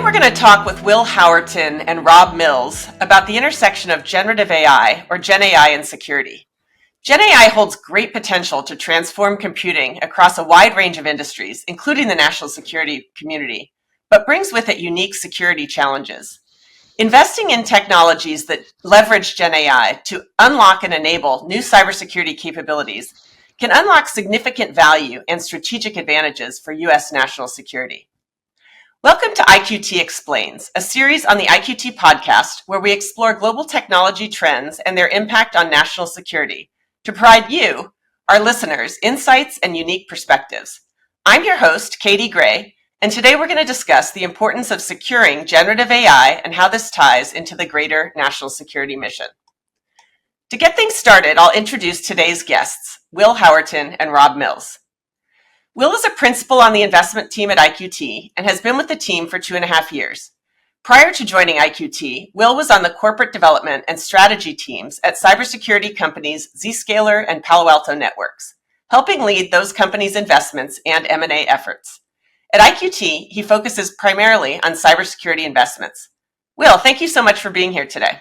we're going to talk with Will Howerton and Rob Mills about the intersection of generative AI, or GenAI, and security. GenAI holds great potential to transform computing across a wide range of industries, including the national security community, but brings with it unique security challenges. Investing in technologies that leverage GenAI to unlock and enable new cybersecurity capabilities can unlock significant value and strategic advantages for U.S. national security. Welcome to IQT Explains, a series on the IQT Podcast where we explore global technology trends and their impact on national security to provide you, our listeners, insights and unique perspectives. I'm your host, Katie Gray, and today we're going to discuss the importance of securing generative AI and how this ties into the greater national security mission. To get things started, I'll introduce today's guests, Will Howerton and Rob Mills. Will is a principal on the investment team at IQT and has been with the team for 2.5 years. Prior to joining IQT, Will was on the corporate development and strategy teams at cybersecurity companies Zscaler and Palo Alto Networks, helping lead those companies' investments and M&A efforts. At IQT, he focuses primarily on cybersecurity investments. Will, thank you so much for being here today.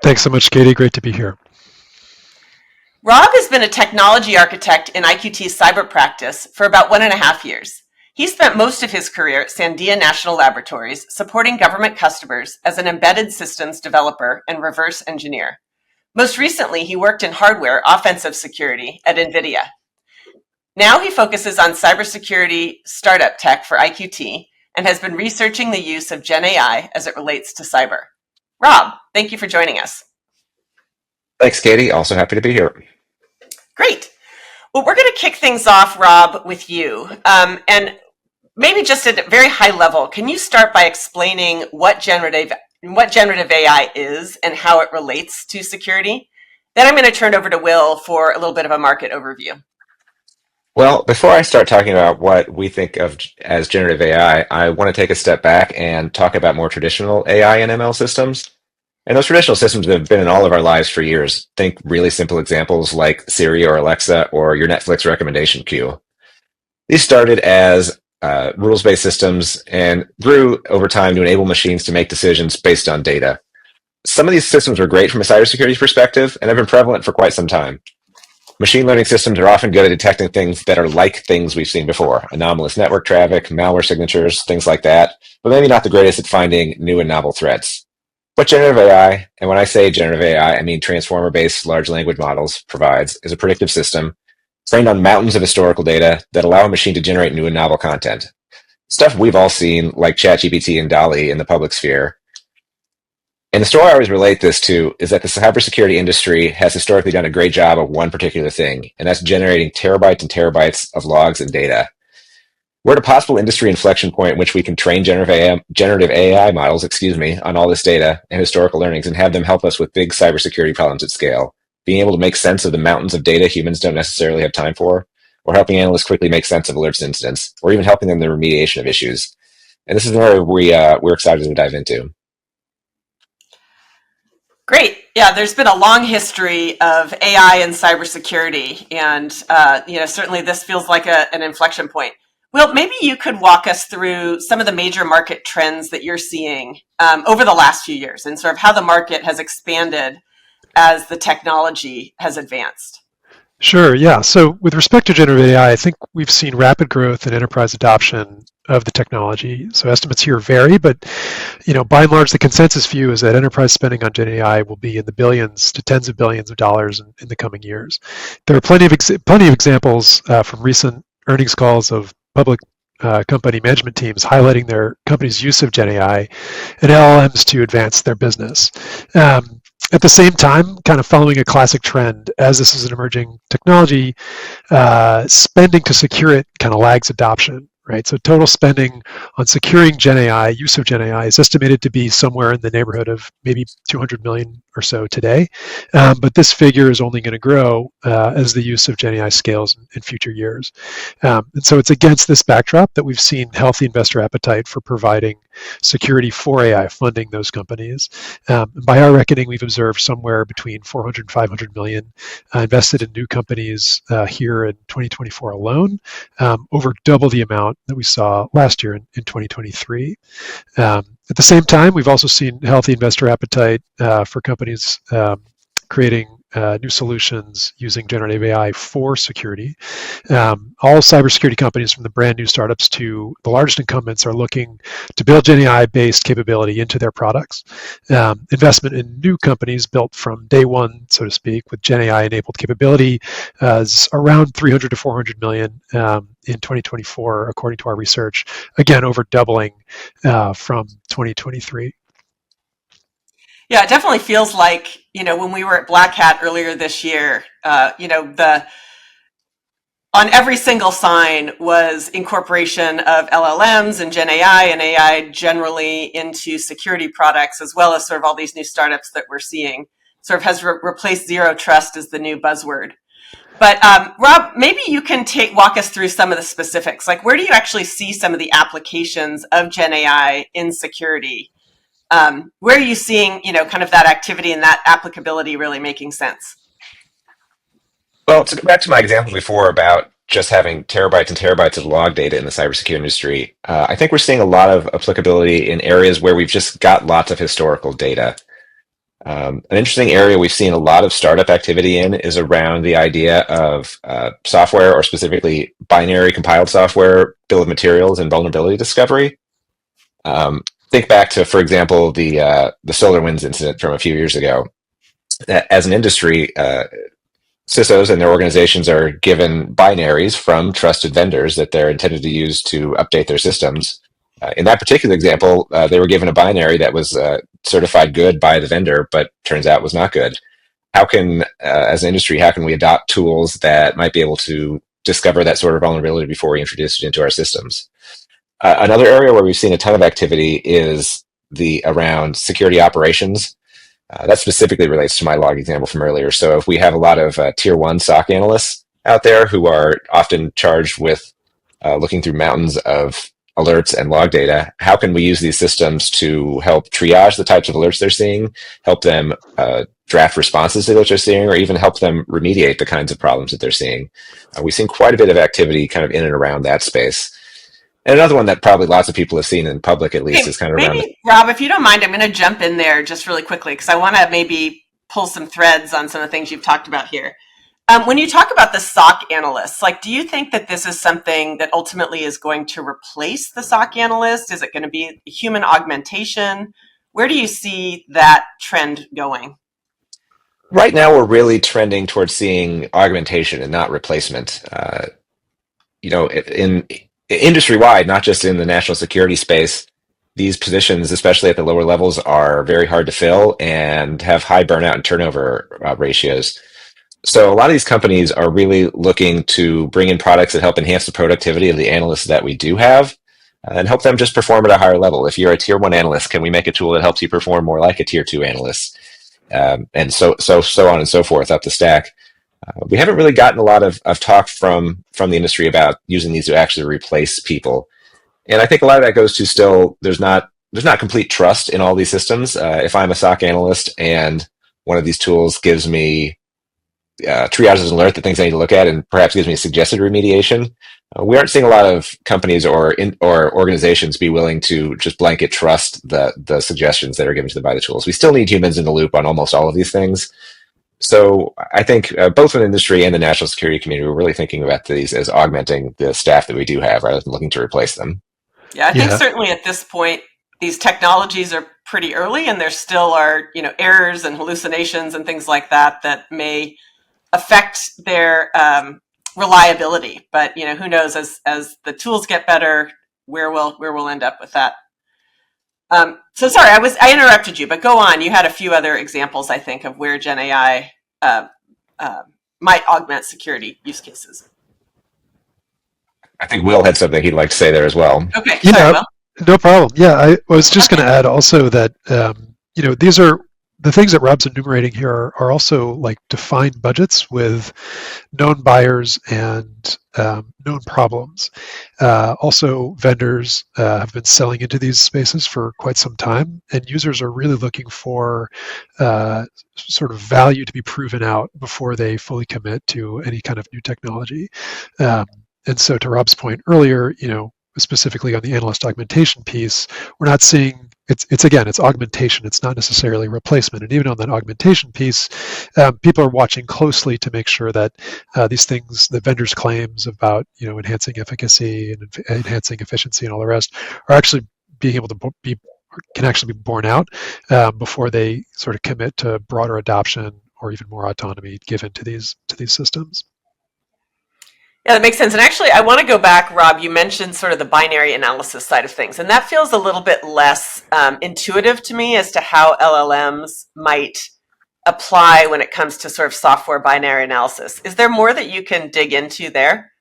Thanks so much, Katie. Great to be here. Rob has been a technology architect in IQT's cyber practice for about 1.5 years. He spent most of his career at Sandia National Laboratories, supporting government customers as an embedded systems developer and reverse engineer. Most recently, he worked in hardware offensive security at NVIDIA. Now he focuses on cybersecurity startup tech for IQT and has been researching the use of GenAI as it relates to cyber. Rob, thank you for joining us. Thanks, Katie. Also happy to be here. Great. Well, we're going to kick things off, Rob, with you. And maybe just at a very high level, can you start by explaining what generative AI is and how it relates to security? Then I'm going to turn it over to Will for a little bit of a market overview. Well, before I start talking about what we think of as generative AI, I want to take a step back and talk about more traditional AI and ML systems. And those traditional systems have been in all of our lives for years. Think really simple examples like Siri or Alexa or your Netflix recommendation queue. These started as rules-based systems and grew over time to enable machines to make decisions based on data. Some of these systems were great from a cybersecurity perspective and have been prevalent for quite some time. Machine learning systems are often good at detecting things that are like things we've seen before, anomalous network traffic, malware signatures, things like that, but maybe not the greatest at finding new and novel threats. What generative AI, and when I say generative AI, I mean transformer-based large language models, provides is a predictive system trained on mountains of historical data that allow a machine to generate new and novel content. Stuff we've all seen, like ChatGPT and DALL-E in the public sphere. And the story I always relate this to is that the cybersecurity industry has historically done a great job of one particular thing, and that's generating terabytes and terabytes of logs and data. We're at a possible industry inflection point in which we can train generative AI models, on all this data and historical learnings and have them help us with big cybersecurity problems at scale, being able to make sense of the mountains of data humans don't necessarily have time for, or helping analysts quickly make sense of alerts and incidents, or even helping them in the remediation of issues. And this is an area we're excited to dive into. Great. Yeah, there's been a long history of AI and cybersecurity, and certainly this feels like an inflection point. Will, maybe you could walk us through some of the major market trends that you're seeing over the last few years and sort of how the market has expanded as the technology has advanced. Sure, yeah. So with respect to generative AI, I think we've seen rapid growth in enterprise adoption of the technology. So estimates here vary, but by and large, the consensus view is that enterprise spending on Gen AI will be in the billions to tens of billions of dollars in the coming years. There are plenty of examples from recent earnings calls of public company management teams highlighting their company's use of Gen AI and LLMs to advance their business. At the same time, kind of following a classic trend, as this is an emerging technology, spending to secure it kind of lags adoption, right? So total spending on securing Gen AI, use of Gen AI, is estimated to be somewhere in the neighborhood of maybe 200 million or so today. But this figure is only going to grow as the use of Gen AI scales in future years. And so it's against this backdrop that we've seen healthy investor appetite for providing security for AI, funding those companies. By our reckoning, we've observed somewhere between 400 and 500 million invested in new companies here in 2024 alone, over double the amount that we saw last year in 2023. At the same time, we've also seen healthy investor appetite for companies creating new solutions using generative AI for security. All cybersecurity companies, from the brand new startups to the largest incumbents, are looking to build GenAI-based capability into their products. Investment in new companies built from day one, so to speak, with GenAI-enabled capability is around 300 to 400 million in 2024, according to our research. Again, over doubling from 2023. Yeah, it definitely feels like, when we were at Black Hat earlier this year, on every single sign was incorporation of LLMs and GenAI and AI generally into security products, as well as sort of all these new startups that we're seeing. Sort of has replaced zero trust as the new buzzword. But Rob, maybe you can walk us through some of the specifics. Like, where do you actually see some of the applications of GenAI in security? Where are you seeing, kind of that activity and that applicability really making sense? Well, to go back to my example before about just having terabytes and terabytes of log data in the cybersecurity industry, I think we're seeing a lot of applicability in areas where we've just got lots of historical data. An interesting area we've seen a lot of startup activity in is around the idea of software, or specifically binary compiled software, bill of materials, and vulnerability discovery. Think back to, for example, the SolarWinds incident from a few years ago. As an industry, CISOs and their organizations are given binaries from trusted vendors that they're intended to use to update their systems. In that particular example, they were given a binary that was certified good by the vendor, but turns out was not good. How can, as an industry, how can we adopt tools that might be able to discover that sort of vulnerability before we introduce it into our systems? Another area where we've seen a ton of activity is around security operations. That specifically relates to my log example from earlier. So if we have a lot of tier one SOC analysts out there who are often charged with looking through mountains of alerts and log data, how can we use these systems to help triage the types of alerts they're seeing, help them draft responses to what they're seeing, or even help them remediate the kinds of problems that they're seeing? We've seen quite a bit of activity kind of in and around that space. And another one that probably lots of people have seen in public, at least, is kind of around. Maybe, Rob, if you don't mind, I'm going to jump in there just really quickly because I want to maybe pull some threads on some of the things you've talked about here. When you talk about the SOC analysts, do you think that this is something that ultimately is going to replace the SOC analyst? Is it going to be human augmentation? Where do you see that trend going? Right now, we're really trending towards seeing augmentation and not replacement. In industry-wide, not just in the national security space, these positions, especially at the lower levels, are very hard to fill and have high burnout and turnover ratios. So a lot of these companies are really looking to bring in products that help enhance the productivity of the analysts that we do have and help them just perform at a higher level. If you're a tier one analyst, can we make a tool that helps you perform more like a tier two analyst? And so on and so forth up the stack. We haven't really gotten a lot of talk from the industry about using these to actually replace people. And I think a lot of that goes to still, there's not complete trust in all these systems. If I'm a SOC analyst and one of these tools gives me triages an alert, the things I need to look at, and perhaps gives me suggested remediation, we aren't seeing a lot of companies or organizations be willing to just blanket trust the suggestions that are given to them by the tools. We still need humans in the loop on almost all of these things. So I think both in the industry and the national security community, we're really thinking about these as augmenting the staff that we do have rather than looking to replace them. Yeah, I think certainly at this point, these technologies are pretty early and there still are, errors and hallucinations and things like that may affect their reliability. But, who knows, as the tools get better, where we'll end up with that. So sorry, I interrupted you, but go on. You had a few other examples, I think, of where GenAI might augment security use cases. I think Will had something he'd like to say there as well. Okay, yeah, sorry, Will. No problem. Yeah, I was just going to add also that these are the things that Rob's enumerating here are also like defined budgets with known buyers and known problems. Also, vendors have been selling into these spaces for quite some time, and users are really looking for sort of value to be proven out before they fully commit to any kind of new technology. And so, to Rob's point earlier, specifically on the analyst augmentation piece, we're not seeing it's augmentation. It's not necessarily replacement. And even on that augmentation piece, people are watching closely to make sure that these things, the vendors' claims about enhancing efficacy and enhancing efficiency and all the rest, are actually being able to can actually be borne out before they sort of commit to broader adoption or even more autonomy given to these systems. Yeah, that makes sense. And actually, I want to go back, Rob. You mentioned sort of the binary analysis side of things, and that feels a little bit less intuitive to me as to how LLMs might apply when it comes to sort of software binary analysis. Is there more that you can dig into there?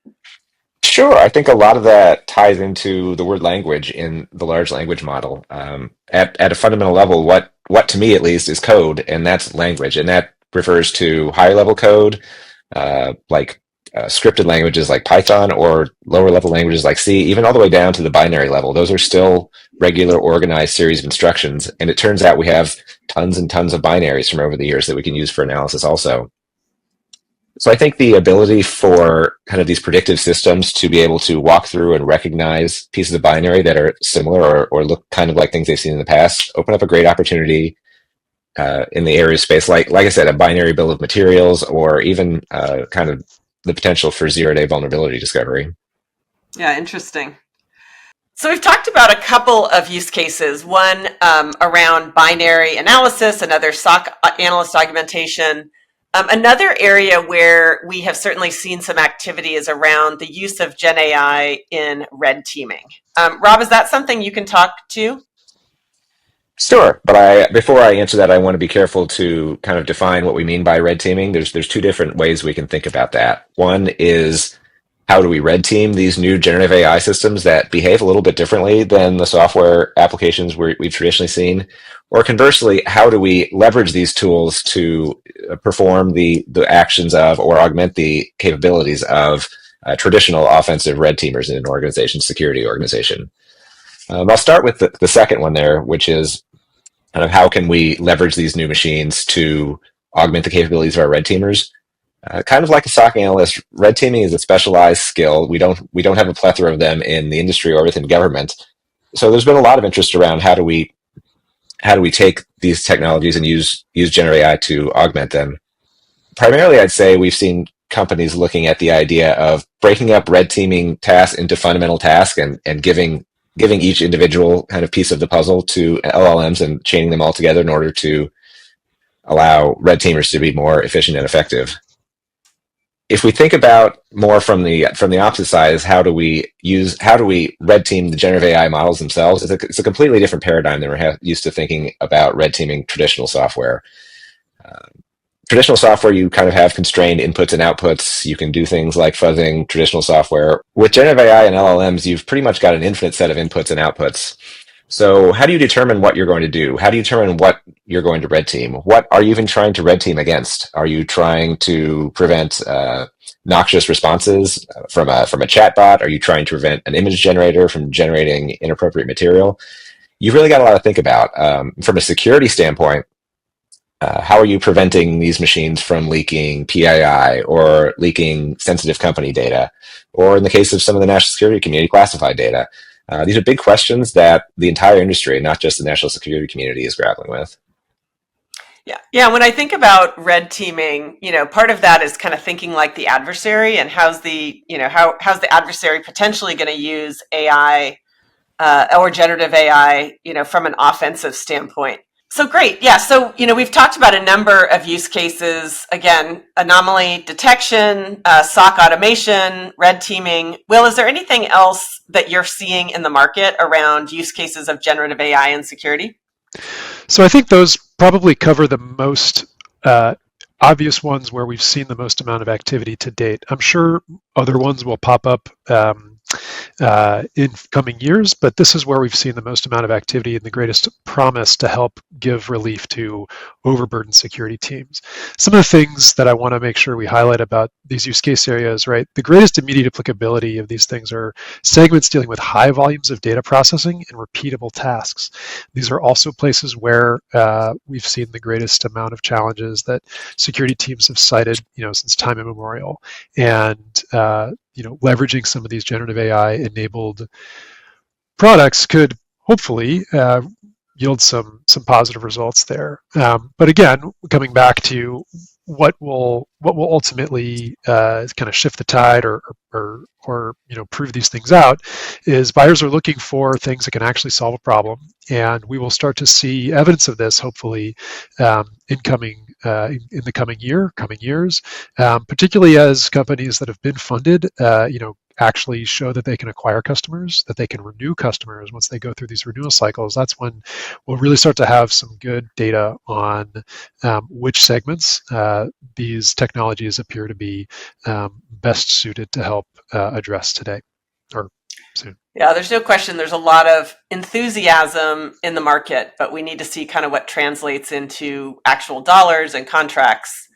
Sure, I think a lot of that ties into the word language in the large language model. At a fundamental level, what to me at least is code, and that's language, and that refers to higher level code, like scripted languages like Python, or lower level languages like C, even all the way down to the binary level. Those are still regular organized series of instructions. And it turns out we have tons and tons of binaries from over the years that we can use for analysis also. So I think the ability for kind of these predictive systems to be able to walk through and recognize pieces of binary that are similar or look kind of like things they've seen in the past open up a great opportunity in the area of space, like I said, a binary bill of materials, or even kind of the potential for zero-day vulnerability discovery. Yeah, interesting. So we've talked about a couple of use cases, one around binary analysis, another SOC analyst augmentation. Another area where we have certainly seen some activity is around the use of GenAI in red teaming. Rob, is that something you can talk to? Sure, but before I answer that, I want to be careful to kind of define what we mean by red teaming. There's two different ways we can think about that. One is, how do we red team these new generative AI systems that behave a little bit differently than the software applications we've traditionally seen? Or conversely, how do we leverage these tools to perform the actions of, or augment the capabilities of, traditional offensive red teamers in an organization, security organization? I'll start with the second one there, which is kind of how can we leverage these new machines to augment the capabilities of our red teamers? Kind of like a SOC analyst, red teaming is a specialized skill. We don't have a plethora of them in the industry or within government. So there's been a lot of interest around how do we take these technologies and use generative AI to augment them. Primarily, I'd say we've seen companies looking at the idea of breaking up red teaming tasks into fundamental tasks and giving each individual kind of piece of the puzzle to LLMs and chaining them all together in order to allow red teamers to be more efficient and effective. If we think about more from the opposite side, is how do we red team the generative AI models themselves? It's a completely different paradigm than we're used to thinking about red teaming traditional software. Traditional software, you kind of have constrained inputs and outputs. You can do things like fuzzing traditional software. With generative AI and LLMs, you've pretty much got an infinite set of inputs and outputs. So how do you determine what you're going to do? How do you determine what you're going to red team? What are you even trying to red team against? Are you trying to prevent noxious responses from a chatbot? Are you trying to prevent an image generator from generating inappropriate material? You've really got a lot to think about. From a security standpoint, how are you preventing these machines from leaking PII or leaking sensitive company data? Or in the case of some of the national security community, classified data? These are big questions that the entire industry, not just the national security community, is grappling with. Yeah. When I think about red teaming, part of that is kind of thinking like the adversary, and how's the adversary potentially going to use AI or generative AI, from an offensive standpoint. So great. Yeah. So, we've talked about a number of use cases. Again, anomaly detection, SOC automation, red teaming. Will, is there anything else that you're seeing in the market around use cases of generative AI and security? So I think those probably cover the most obvious ones where we've seen the most amount of activity to date. I'm sure other ones will pop up in coming years, but this is where we've seen the most amount of activity and the greatest promise to help give relief to overburdened security teams. Some of the things that I want to make sure we highlight about these use case areas, right? The greatest immediate applicability of these things are segments dealing with high volumes of data processing and repeatable tasks. These are also places where we've seen the greatest amount of challenges that security teams have cited, since time immemorial. And leveraging some of these generative AI enabled products could hopefully yield some positive results there. But again, coming back to what will ultimately kind of shift the tide or prove these things out is buyers are looking for things that can actually solve a problem, and we will start to see evidence of this hopefully in the coming years, particularly as companies that have been funded, actually show that they can acquire customers, that they can renew customers once they go through these renewal cycles. That's when we'll really start to have some good data on which segments these technologies appear to be best suited to help address today or soon. Yeah, there's no question there's a lot of enthusiasm in the market, but we need to see kind of what translates into actual dollars and contracts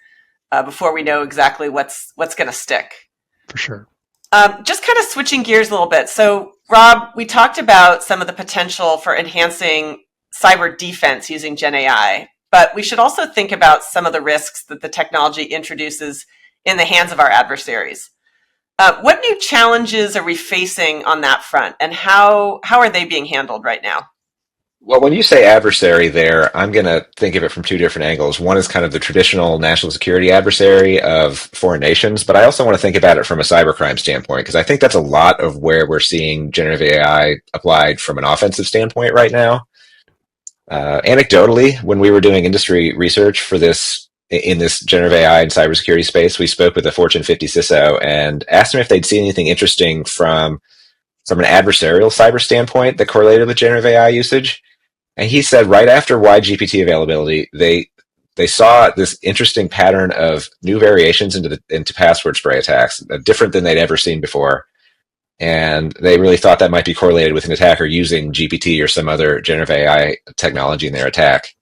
before we know exactly what's going to stick. For sure. Just kind of switching gears a little bit. So, Rob, we talked about some of the potential for enhancing cyber defense using GenAI, but we should also think about some of the risks that the technology introduces in the hands of our adversaries. What new challenges are we facing on that front, and how are they being handled right now? Well, when you say adversary there, I'm going to think of it from two different angles. One is kind of the traditional national security adversary of foreign nations, but I also want to think about it from a cybercrime standpoint, because I think that's a lot of where we're seeing generative AI applied from an offensive standpoint right now. Anecdotally, when we were doing industry research for this, in this generative AI and cybersecurity space, we spoke with a Fortune 50 CISO and asked them if they'd seen anything interesting from an adversarial cyber standpoint that correlated with generative AI usage. And he said right after wide GPT availability, they saw this interesting pattern of new variations into password spray attacks, different than they'd ever seen before. And they really thought that might be correlated with an attacker using GPT or some other generative AI technology in their attack.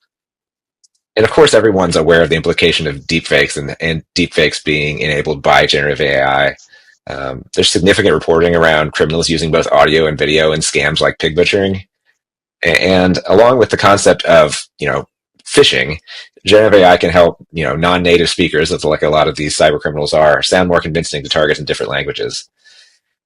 And of course, everyone's aware of the implication of deepfakes and deepfakes being enabled by generative AI. There's significant reporting around criminals using both audio and video in scams like pig butchering. And along with the concept of, phishing, generative AI can help, non-native speakers, that's like a lot of these cyber criminals are, sound more convincing to targets in different languages.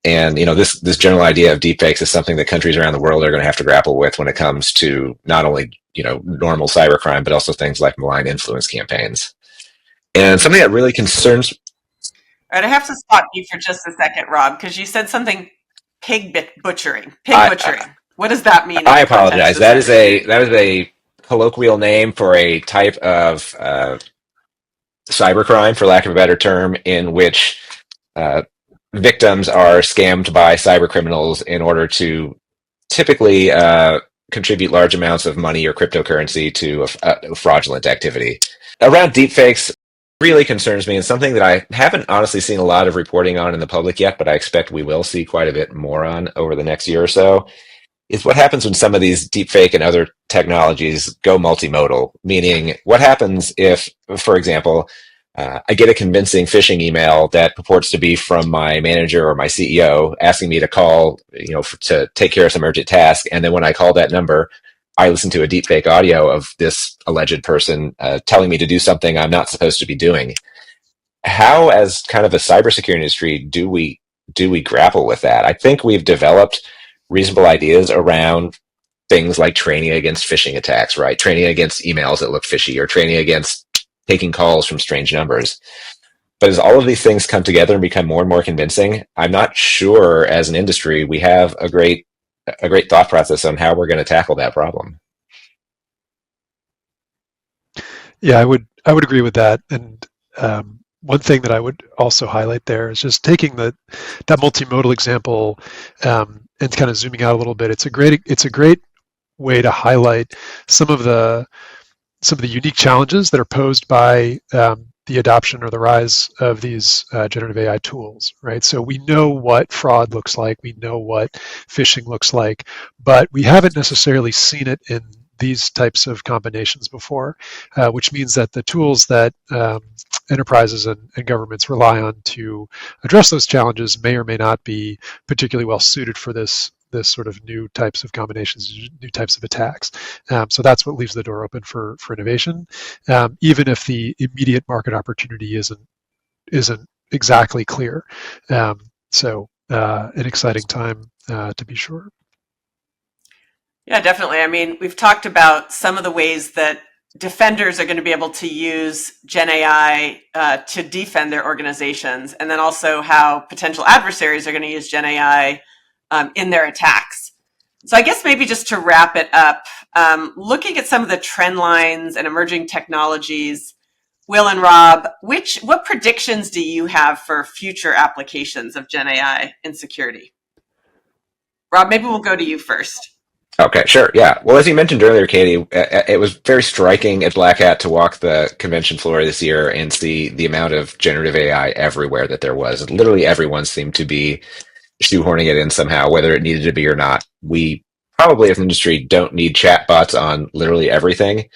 And, this general idea of deepfakes is something that countries around the world are going to have to grapple with when it comes to not only, normal cybercrime, but also things like malign influence campaigns. And something that really concerns... All right, I have to stop you for just a second, Rob, because you said something pig butchering. What does that mean? I apologize. That is a colloquial name for a type of cybercrime, for lack of a better term, in which victims are scammed by cyber criminals in order to typically contribute large amounts of money or cryptocurrency to a fraudulent activity. Around deepfakes really concerns me, and something that I haven't honestly seen a lot of reporting on in the public yet, but I expect we will see quite a bit more on over the next year or so, is what happens when some of these deepfake and other technologies go multimodal, meaning what happens if, for example, I get a convincing phishing email that purports to be from my manager or my CEO asking me to call, to take care of some urgent task. And then when I call that number, I listen to a deepfake audio of this alleged person telling me to do something I'm not supposed to be doing. How, as kind of a cybersecurity industry, do we grapple with that? I think we've developed reasonable ideas around things like training against phishing attacks, right? Training against emails that look fishy, or training against taking calls from strange numbers. But as all of these things come together and become more and more convincing, I'm not sure as an industry we have a great thought process on how we're going to tackle that problem. Yeah, I would agree with that. And one thing that I would also highlight there is just taking that multimodal example and kind of zooming out a little bit. It's a great way to highlight some of the unique challenges that are posed by the adoption or the rise of these generative AI tools, right? So we know what fraud looks like, we know what phishing looks like, but we haven't necessarily seen it in these types of combinations before, which means that the tools that enterprises and governments rely on to address those challenges may or may not be particularly well suited for this sort of new types of combinations, new types of attacks. So that's what leaves the door open for innovation, even if the immediate market opportunity isn't exactly clear. So an exciting time to be sure. Yeah, definitely. I mean, we've talked about some of the ways that defenders are going to be able to use GenAI to defend their organizations, and then also how potential adversaries are going to use GenAI in their attacks. So I guess maybe just to wrap it up, looking at some of the trend lines and emerging technologies, Will and Rob, what predictions do you have for future applications of GenAI in security? Rob, maybe we'll go to you first. Okay, sure. Yeah. Well, as you mentioned earlier, Katie, it was very striking at Black Hat to walk the convention floor this year and see the amount of generative AI everywhere that there was. Literally everyone seemed to be shoehorning it in somehow, whether it needed to be or not. We probably as an industry don't need chatbots on literally everything,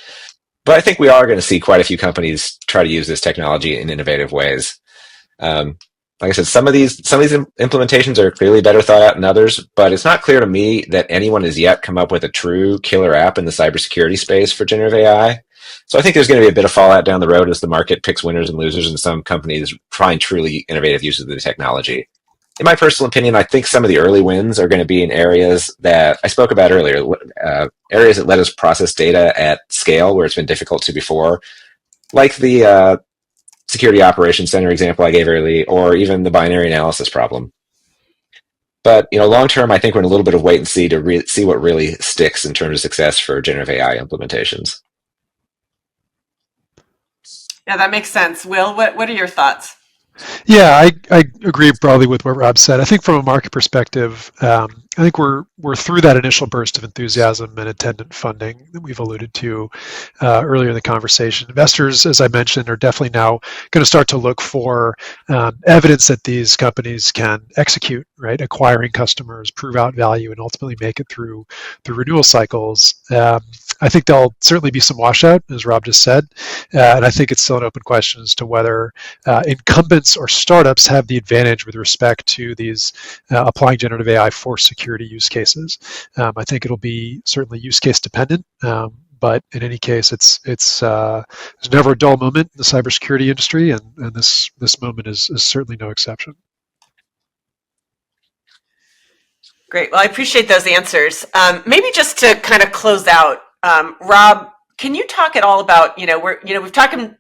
but I think we are going to see quite a few companies try to use this technology in innovative ways. Like I said, some of these implementations are clearly better thought out than others, but it's not clear to me that anyone has yet come up with a true killer app in the cybersecurity space for generative AI. So I think there's going to be a bit of fallout down the road as the market picks winners and losers, and some companies find truly innovative uses of the technology. In my personal opinion, I think some of the early wins are going to be in areas that I spoke about earlier, areas that let us process data at scale where it's been difficult to before, like the security operations center example I gave earlier, or even the binary analysis problem. But long term, I think we're in a little bit of wait and see to see what really sticks in terms of success for generative AI implementations. Yeah, that makes sense. Will, what are your thoughts? Yeah, I agree broadly with what Rob said. I think from a market perspective, I think we're through that initial burst of enthusiasm and attendant funding that we've alluded to earlier in the conversation. Investors, as I mentioned, are definitely now going to start to look for evidence that these companies can execute, right? Acquiring customers, prove out value, and ultimately make it through renewal cycles. I think there'll certainly be some washout, as Rob just said, and I think it's still an open question as to whether incumbents or startups have the advantage with respect to these applying generative AI for security use cases. I think it'll be certainly use case dependent, but in any case, it's there's never a dull moment in the cybersecurity industry, and this moment is certainly no exception. Great. Well, I appreciate those answers. Maybe just to kind of close out, Rob, can you talk at all about,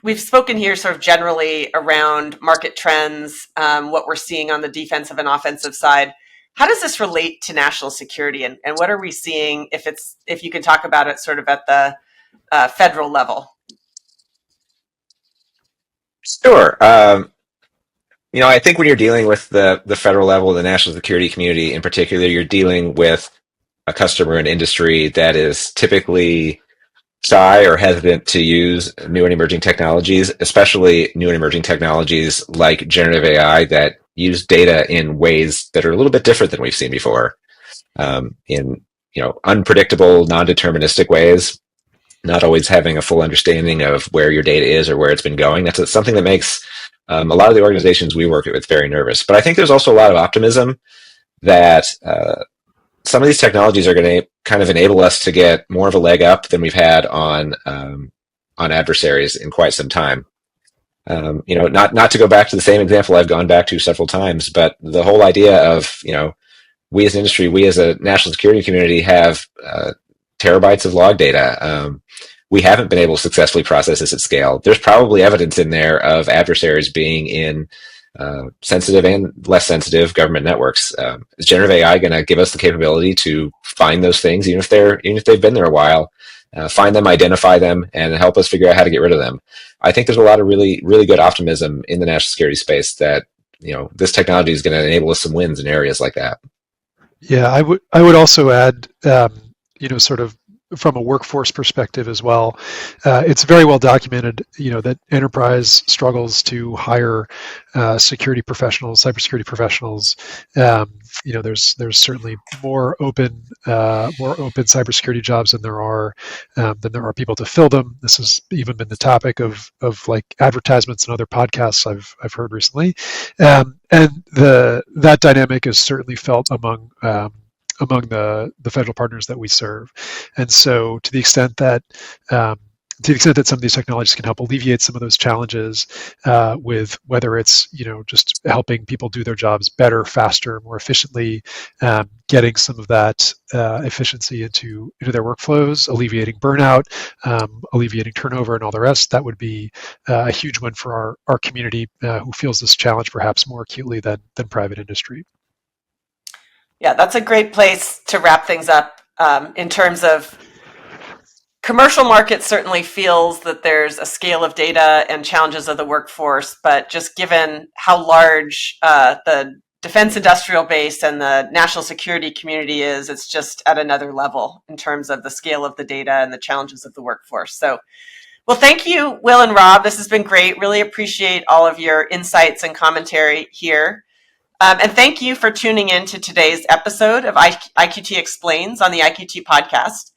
we've spoken here sort of generally around market trends, what we're seeing on the defensive and offensive side. How does this relate to national security, and what are we seeing if you can talk about it sort of at the federal level? Sure. I think when you're dealing with the federal level, the national security community in particular, you're dealing with a customer and industry that is typically shy or hesitant to use new and emerging technologies, especially new and emerging technologies like generative AI that use data in ways that are a little bit different than we've seen before, in unpredictable, non-deterministic ways, not always having a full understanding of where your data is or where it's been going. That's something that makes a lot of the organizations we work with very nervous. But I think there's also a lot of optimism that some of these technologies are going to kind of enable us to get more of a leg up than we've had on adversaries in quite some time. Not to go back to the same example I've gone back to several times, but the whole idea of, we as an industry, we as a national security community have terabytes of log data. We haven't been able to successfully process this at scale. There's probably evidence in there of adversaries being in sensitive and less sensitive government networks. Is generative AI going to give us the capability to find those things, even if they've been there a while, find them, identify them, and help us figure out how to get rid of them? I think there's a lot of really, really good optimism in the national security space that this technology is going to enable us some wins in areas like that. Yeah, I would also add, sort of from a workforce perspective as well. It's very well documented, that enterprise struggles to hire security professionals, cybersecurity professionals. There's certainly more open cybersecurity jobs than there are people to fill them. This has even been the topic of like advertisements and other podcasts I've heard recently, and that dynamic is certainly felt among the federal partners that we serve. And so to the extent that some of these technologies can help alleviate some of those challenges, with whether it's just helping people do their jobs better, faster, more efficiently, getting some of that efficiency into their workflows, alleviating burnout, alleviating turnover, and all the rest, that would be a huge one for our community, who feels this challenge perhaps more acutely than private industry. Yeah, that's a great place to wrap things up, in terms of commercial market certainly feels that there's a scale of data and challenges of the workforce, but just given how large the defense industrial base and the national security community is, it's just at another level in terms of the scale of the data and the challenges of the workforce. So, well, thank you, Will and Rob. This has been great. Really appreciate all of your insights and commentary here. And thank you for tuning in to today's episode of IQT Explains on the IQT Podcast.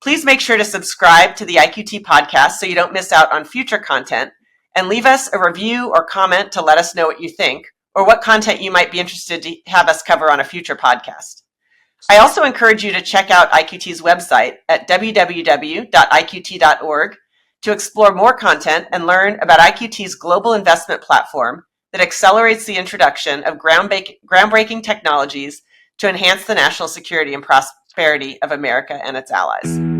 Please make sure to subscribe to the IQT Podcast so you don't miss out on future content, and leave us a review or comment to let us know what you think, or what content you might be interested to have us cover on a future podcast. I also encourage you to check out IQT's website at www.iqt.org to explore more content and learn about IQT's global investment platform that accelerates the introduction of groundbreaking technologies to enhance the national security and prosperity of America and its allies.